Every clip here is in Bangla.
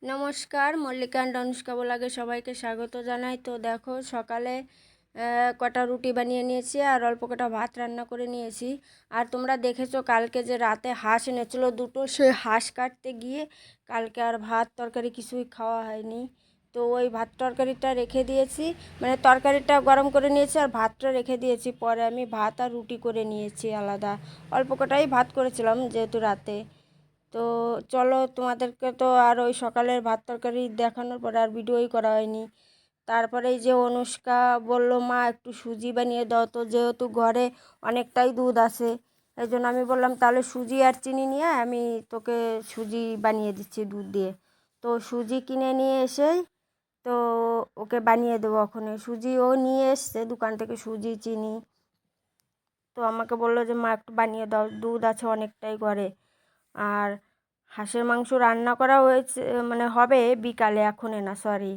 নমস্কার, মল্লিকা অ্যান্ড অনুষ্কা ব্লগে সবাইকে স্বাগত জানাই। তো দেখো, সকালে কটা রুটি বানিয়ে নিয়েছি আর অল্প কটা ভাত রান্না করে নিয়েছি। আর তোমরা দেখেছো কালকে যে রাতে হাঁস এনেছিলো দুটো, সেই হাঁস কাটতে গিয়ে কালকে আর ভাত তরকারি কিছুই খাওয়া হয়নি। তো ওই ভাত তরকারিটা রেখে দিয়েছি, মানে তরকারিটা গরম করে নিয়েছি আর ভাতটা রেখে দিয়েছি। পরে আমি ভাত আর রুটি করে নিয়েছি আলাদা, অল্প কটাই ভাত করেছিলাম যেহেতু রাতে। তো চলো, তোমাদেরকে তো আর ওই সকালের ভাত তরকারি দেখানোর পরে আর ভিডিওই করা হয়নি। তারপরে এই যে অনুষ্কা বলল, মা একটু সুজি বানিয়ে দাও। তো যেহেতু ঘরে অনেকটাই দুধ আছে, এই জন্য আমি বললাম তাহলে সুজি আর চিনি নিয়ে আমি তোকে সুজি বানিয়ে দিচ্ছি দুধ দিয়ে। তো সুজি কিনে নিয়ে এসেই তো ওকে বানিয়ে দেবো। ওখানে সুজি ও নিয়ে এসছে দোকান থেকে, সুজি চিনি। তো আমাকে বললো যে মা একটু বানিয়ে দাও, দুধ আছে অনেকটাই ঘরে। আর হাঁসের মাংস রান্না করা হয়েছে, মানে হবে বিকালে, এখনে না, সরি।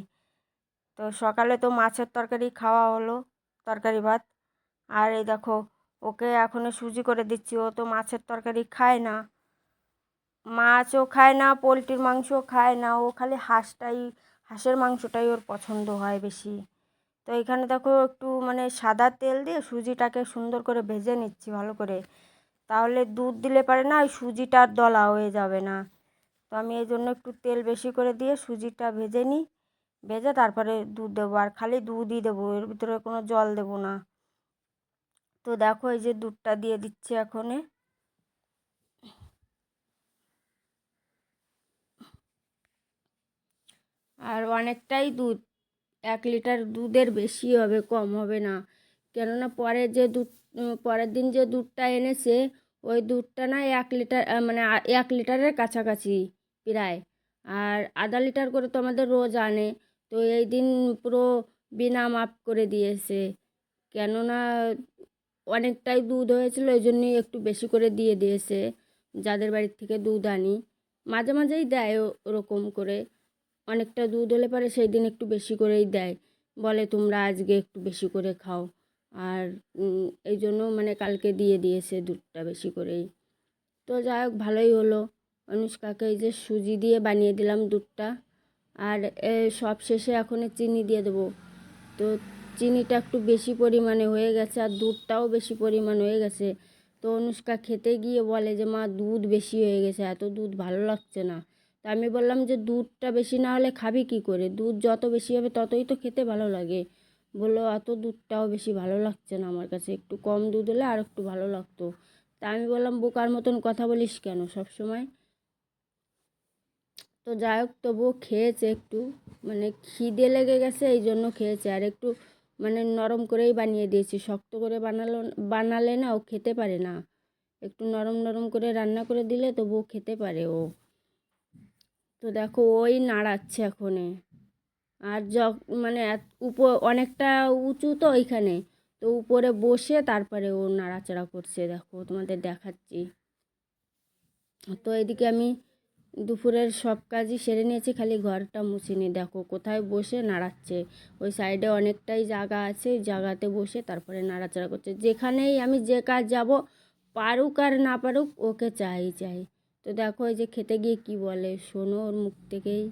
তো সকালে তো মাছের তরকারি খাওয়া হলো, তরকারি ভাত। আর এই দেখো, ওকে এখনো সুজি করে দিচ্ছি। ও তো মাছের তরকারি খায় না, মাছও খায় না, পোলট্রির মাংসও খায় না। ও খালি হাঁসের মাংসটাই ওর পছন্দ হয় বেশি। তো এখানে দেখো একটু মানে সাদা তেল দিয়ে সুজিটাকে সুন্দর করে ভেজে নিচ্ছি ভালো করে, তাহলে দুধ দিলে পারে না ওই সুজিটা আর দলা হয়ে যাবে না। তো আমি এই জন্য একটু তেল বেশি করে দিয়ে সুজিটা ভেজে নিই, ভেজে তারপরে দুধ দেবো। আর খালি দুধই দেবো, এর ভিতরে কোনো জল দেবো না। তো দেখো এই যে দুধটা দিয়ে দিচ্ছি এখনে। আর অনেকটাই দুধ, 1 লিটার দুধের বেশি হবে, কম হবে না। কেননা পরের দিন যে দুধটা এনেছে, ওই দুধটা না 1 লিটার, মানে 1 লিটারের কাছাকাছি প্রায়। আর আধা লিটার করে তো আমাদের রোজ আনে। তো এই দিন পুরো বিনা মাপ করে দিয়েছে, কেননা অনেকটাই দুধ হয়েছিল, এই জন্যই একটু বেশি করে দিয়ে দিয়েছে। যাদের বাড়ির থেকে দুধ আনি, মাঝে মাঝেই দেয় ওরকম করে। অনেকটা দুধ হলে পরে সেই দিন একটু বেশি করেই দেয়, বলে তোমরা আজকে একটু বেশি করে খাও। আর এই জন্য মানে কালকে দিয়ে দিয়েছে দুধটা বেশি করেই। তো যাই হোক, ভালোই হলো। অনুষ্কাকে এই যে সুজি দিয়ে বানিয়ে দিলাম দুধটা। আর সব শেষে এখন চিনি দিয়ে দেবো। তো চিনিটা একটু বেশি পরিমাণে হয়ে গেছে আর দুধটাও বেশি পরিমাণ হয়ে গেছে। তো অনুষ্কা খেতে গিয়ে বলে যে মা দুধ বেশি হয়ে গেছে, এত দুধ ভালো লাগছে না। তা আমি বললাম যে দুধটা বেশি না হলে খাবি কি করে, দুধ যত বেশি হবে ততই তো খেতে ভালো লাগে। বললো অত দুধটাও বেশি ভালো লাগছে না আমার কাছে, একটু কম দুধ হলে আর একটু ভালো লাগতো। তা আমি বললাম বোকার মতন কথা বলিস কেন সব সময়। তো যাই হোক, তবুও খেয়েছে একটু, মানে খিদে লেগে গেছে এই জন্য খেয়েছে। আর একটু মানে নরম করেই বানিয়ে দিয়েছি, শক্ত করে বানালে না ও খেতে পারে না। একটু নরম নরম করে রান্না করে দিলে তবুও খেতে পারে ও। তো দেখো ওই নাড়াচ্ছে এখনে। আর মানে অনেকটা উঁচু তো ওইখানে, তো উপরে বসে তারপরে ও নাড়াচাড়া করছে, দেখো তোমাদের দেখাচ্ছি। তো এদিকে আমি দুপুরের সব কাজই সেরে নিয়েছি, খালি ঘরটা মুছিনি। দেখো কোথায় বসে নাড়াচ্ছে, ওই সাইডে অনেকটাই জায়গা আছে, জায়গাতে বসে তারপরে নাড়াচাড়া করছে। যেখানেই আমি যে কাজ যাব, পারুক আর না পারুক, ওকে চাই। তো দেখো এই যে খেতে গিয়ে কি বলে শোনো ওর মুখ থেকেই।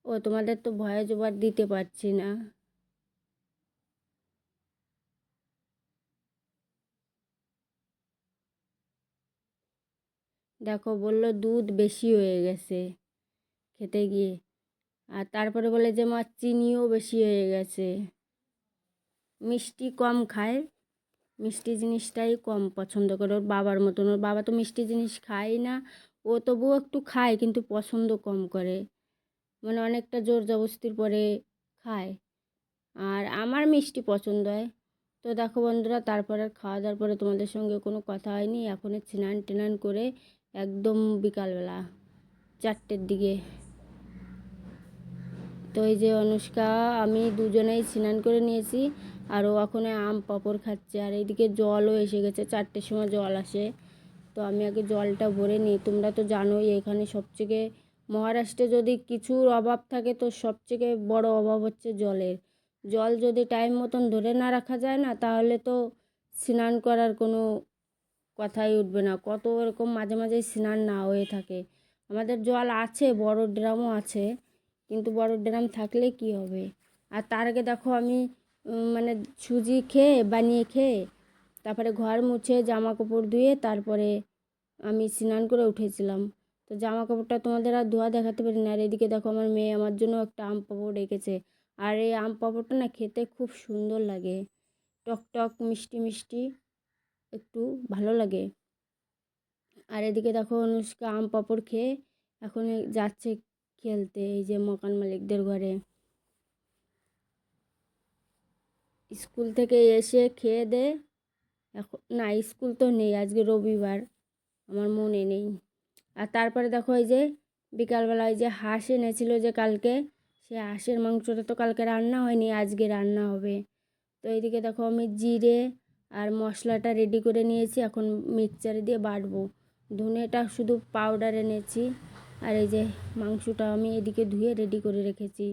ও তোমাদের তো ভয়েস ওভার দিতে পারছি না। দেখো বলল দুধ বেশি হয়ে গেছে খেতে গিয়ে। আর তারপরে বলে যে মা চিনিও বেশি হয়ে গেছে, মিষ্টি কম খায়, মিষ্টি জিনিসটাই কম পছন্দ করে, ওর বাবার মতন। ওর বাবা তো মিষ্টি জিনিস খায় না, ও তবুও একটু খায় কিন্তু পছন্দ কম করে, মানে অনেকটা জোর জবস্তির পরে খায়। আর আমার মিষ্টি পছন্দ হয়। তো দেখো বন্ধুরা, তারপরে খাওয়া দাওয়ার পরে তোমাদের সঙ্গে কোনো কথা হয়নি। এখন স্নান টেনান করে একদম বিকালবেলা 4টের দিকে। তো এই যে অনুষ্কা আমি দুজনেই স্নান করে নিয়েছি, আর ও ওখানে আম পাঁপড় খাচ্ছে। আর এইদিকে জলও এসে গেছে, 4টের সময় জল আসে। তো আমি আগে জলটা ভরে নিই। তোমরা তো জানোই এখানে সবথেকে, মহারাষ্ট্রে যদি কিছুর অভাব থাকে তো সবথেকে বড় অভাব হচ্ছে জলের। জল যদি টাইম মতন ধরে না রাখা যায় না, তাহলে তো স্নান করার কোনো কথাই উঠবে না। কত এরকম মাঝে মাঝে স্নান না হয়ে থাকে। আমাদের জল আছে, বড় ড্রামও আছে, কিন্তু বড় ড্রাম থাকলে কি হবে। আর তার আগে দেখো আমি মানে সুজি খেয়ে বানিয়ে খেয়ে তারপরে ঘর মুছে জামা কাপড় ধুয়ে তারপরে আমি স্নান করে উঠেছিলাম। তো জামা কাপড়টা তোমাদের আর ধোয়া দেখাতে পারি না। আর এদিকে দেখো আমার মেয়ে আমার জন্য একটা আম পাঁপড় রেখেছে। আর এই আম পাঁপড়টা না খেতে খুব সুন্দর লাগে, টক টক মিষ্টি মিষ্টি, একটু ভালো লাগে। আর এদিকে দেখো অনুষ্কা আম পাঁপড় খেয়ে এখন যাচ্ছে খেলতে এই যে মকান মালিকদের ঘরে। স্কুল থেকে এসে খেয়ে দে, এখন না স্কুল তো নেই, আজকে রবিবার, আমার মনে নেই। আর তারপরে দেখো এই যে বিকালবেলায় যে হাঁস এনেছিল যে কালকে, সে হাঁসের মাংসটা তো কালকে রান্না হয়নি, আজকে রান্না হবে। তো এইদিকে দেখো আমি জিরে আর মশলাটা রেডি করে নিয়েছি, এখন মিক্সচারে দিয়ে বাটবো। ধনেটা শুধু পাউডার এনেছি। আর এই যে মাংসটা আমি এদিকে ধুয়ে রেডি করে রেখেছি।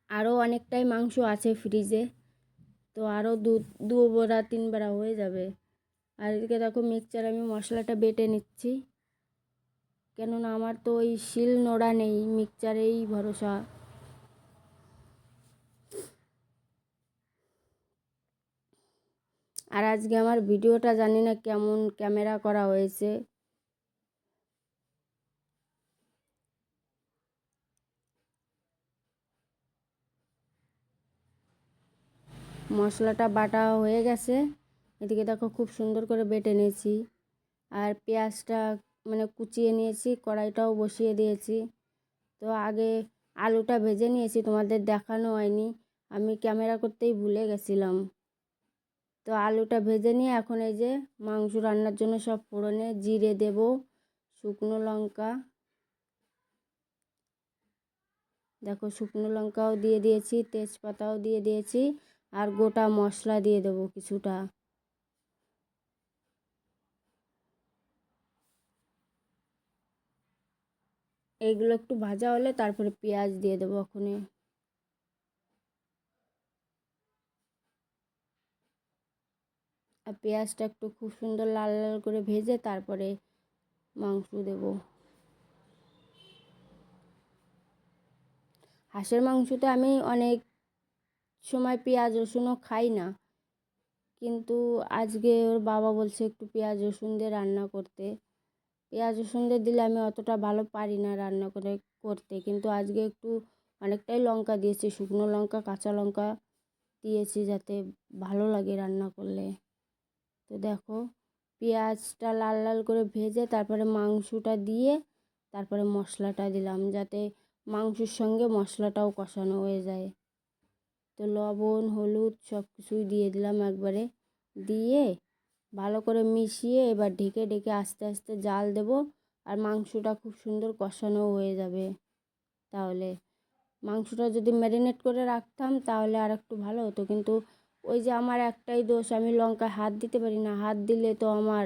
আরও অনেকটাই মাংস আছে ফ্রিজে, তো আরও দু বেলা 3 বেলা হয়ে যাবে। আর এদিকে দেখো মিক্সচারে আমি মশলাটা বেটে নিচ্ছি, কেননা আমার তো ওই শিল নোড়া নেই, মিক্সচারেই ভরসা। আর আজকে আমার ভিডিওটা জানি না কেমন ক্যামেরা করা হয়েছে। মশলাটা বাটা হয়ে গেছে, এদিকে দেখো খুব সুন্দর করে বেটে নিয়েছি। আর পেঁয়াজটা মানে কুচিয়ে নিয়েছি, কড়াইটাও বসিয়ে দিয়েছি। তো আগে আলুটা ভেজে নিয়েছি, তোমাদের দেখানো হয়নি, আমি ক্যামেরা করতেই ভুলে গেছিলাম। তো আলুটা ভেজে নিয়ে এখন এই যে মাংস রান্নার জন্য সব ফোড়নে জিরে দেব, শুকনো লঙ্কা, দেখো শুকনো লঙ্কাও দিয়ে দিয়েছি, তেজপাতাও দিয়ে দিয়েছি, আর গোটা মশলা দিয়ে দেবো কিছুটা। এইগুলো একটু ভাজা হলে তারপরে পেঁয়াজ দিয়ে দেবো ওখানে। আর পেঁয়াজটা একটু খুব সুন্দর লাল লাল করে ভেজে তারপরে মাংস দেব। হাঁসের মাংসতে আমি অনেক সময় পেঁয়াজ রসুনও খাই না, কিন্তু আজকে ওর বাবা বলছে একটু পেঁয়াজ রসুন দিয়ে রান্না করতে। পেঁয়াজ রসুন দিয়ে দিলে আমি অতটা ভালো পারি না রান্না করতে, কিন্তু আজকে একটু অনেকটাই লঙ্কা দিয়েছি, শুকনো লঙ্কা কাঁচা লঙ্কা দিয়েছি যাতে ভালো লাগে রান্না করলে। তো দেখো পেঁয়াজটা লাল লাল করে ভেজে তারপরে মাংসটা দিয়ে তারপরে মশলাটা দিলাম, যাতে মাংসের সঙ্গে মশলাটাও কষানো হয়ে যায়। তো লবণ হলুদ সব কিছুই দিয়ে দিলাম একবারে, দিয়ে ভালো করে মিশিয়ে এবার ঢেকে ঢেকে আস্তে আস্তে জাল দেব। আর মাংসটা খুব সুন্দর কষানো হয়ে যাবে। তাহলে মাংসটা যদি ম্যারিনেট করে রাখতাম তাহলে আর একটু ভালো হতো, কিন্তু ওই যে আমার একটাই দোষ, আমি লঙ্কায় হাত দিতে পারি না, হাত দিলে তো আমার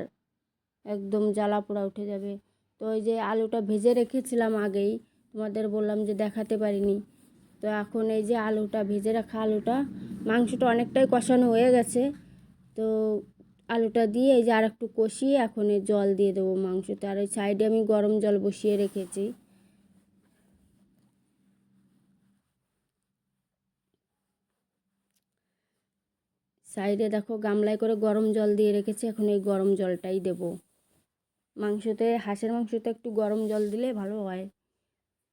একদম জ্বালা পোড়া উঠে যাবে। তো ওই যে আলুটা ভেজে রেখেছিলাম আগেই, তোমাদের বললাম যে দেখাতে পারিনি। তো এখন এই যে আলুটা ভেজে রাখা আলুটা, মাংসটা অনেকটাই কষানো হয়ে গেছে, তো আলুটা দিয়ে এই যে আর একটু কষিয়ে এখন এই জল দিয়ে দেবো মাংসতে। আর ওই সাইডে আমি গরম জল বসিয়ে রেখেছি। সাইডে দেখো গামলায় করে গরম জল দিয়ে রেখেছি, এখন এই গরম জলটাই দেব মাংসতে। হাঁসের মাংসতে একটু গরম জল দিলে ভালো হয়,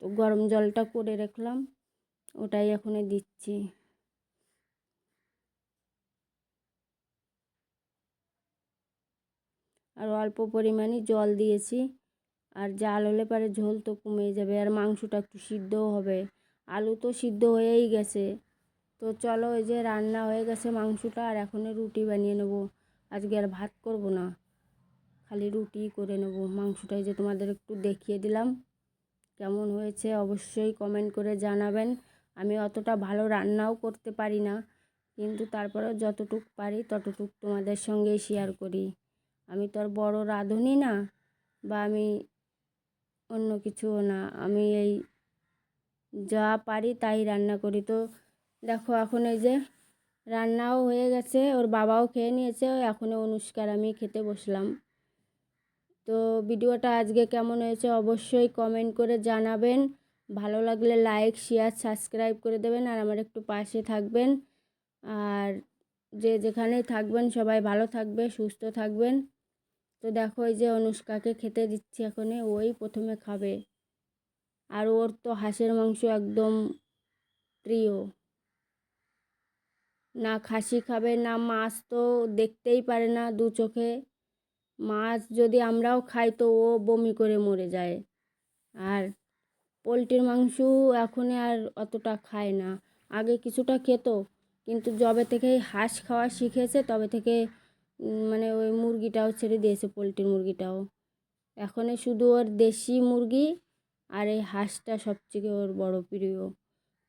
তো গরম জলটা করে রাখলাম, ওটাই এখন দিচ্ছি। আর অল্প পরিমাণে জল দিয়েছি, আর জাল হলে পরে ঝোল তো কমে যাবে, আর মাংসটা একটু সিদ্ধও হবে। আলু তো সিদ্ধ হয়েই গেছে। তো চলো এই যে রান্না হয়ে গেছে মাংসটা, আর এখন রুটি বানিয়ে নেবো। আজকে আর ভাত করব না, খালি রুটি করে নেব। মাংসটাই যে তোমাদের একটু দেখিয়ে দিলাম, কেমন হয়েছে অবশ্যই কমেন্ট করে জানাবেন। আমি অতটা ভালো রান্নাও করতে পারি না, কিন্তু তারপরেও যতটুকু পারি ততটুকু তোমাদের সঙ্গেই শেয়ার করি। আমি তো আর বড় রাঁধুনি না, বা আমি অন্য কিছুও না, আমি এই যা পারি তাই রান্না করি। তো দেখো এখন এই যে রান্নাও হয়ে গেছে, ওর বাবাও খেয়ে নিয়েছে, এখন অনুষ্কার আমি খেতে বসলাম। তো ভিডিওটা আজকে কেমন হয়েছে অবশ্যই কমেন্ট করে জানাবেন। ভালো লাগলে লাইক শেয়ার সাবস্ক্রাইব করে দেবেন আর আমার একটু পাশে থাকবেন। আর যে যেখানেই থাকবেন সবাই ভালো থাকবে, সুস্থ থাকবেন। তো দেখো এই যে অনুষ্কাকে খেতে দিচ্ছি, এখনই ওই প্রথমে খাবে। আর ওর তো হাঁসের মাংস একদম প্রিয়, না খাসি খাবে না মাছ, তো দেখতেই পারে না দু চোখে। মাছ যদি আমরাও খাই তো ও বমি করে মরে যায়। আর পোলট্রির মাংস এখন আর অতটা খায় না, আগে কিছুটা খেত, কিন্তু যবে থেকে হাঁস খাওয়া শিখেছে তবে থেকে মানে ওই মুরগিটাও ছেড়ে দিয়েছে, পোলট্রির মুরগিটাও। এখন শুধু ওর দেশি মুরগি আর এই হাঁসটা সবথেকে ওর বড় প্রিয়।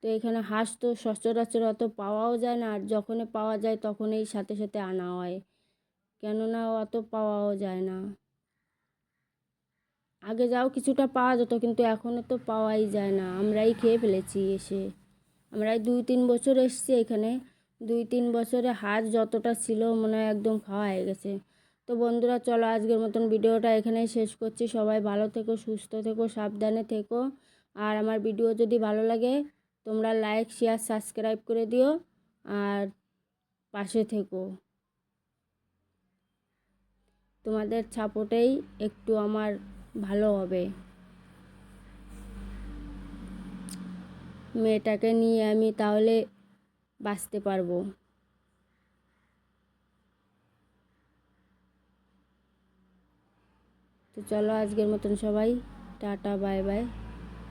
তো এখানে হাঁস তো সচরাচর অত পাওয়াও যায় না, আর যখনই পাওয়া যায় তখনই সাথে সাথে আনা হয়, কেননা অত পাওয়াও যায় না। আগে যাও কিছুটা পাওয়া যেত, কিন্তু এখনও তো পাওয়াই যায় না, আমরাই খেয়ে ফেলেছি এসে। আমরা 2-3 বছর এসেছি এখানে, 2-3 বছরে হাঁস যতটা ছিল মনে হয় একদম খাওয়া হয়ে গেছে। তো বন্ধুরা চলো আজকের মতন ভিডিওটা এখানেই শেষ করছি। সবাই ভালো থেকো, সুস্থ থেকো, সাবধানে থেকো। আর আমার ভিডিও যদি ভালো লাগে তোমরা লাইক শেয়ার সাবস্ক্রাইব করে দিও আর পাশে থেকো। তোমাদের সাপোর্টেই একটু আমার ভালো হবে। মেয়েটাকে নিয়ে আমি তাহলে বাঁচতে পারবো। তো চলো আজকের মতন সবাই টাটা বাই বাই।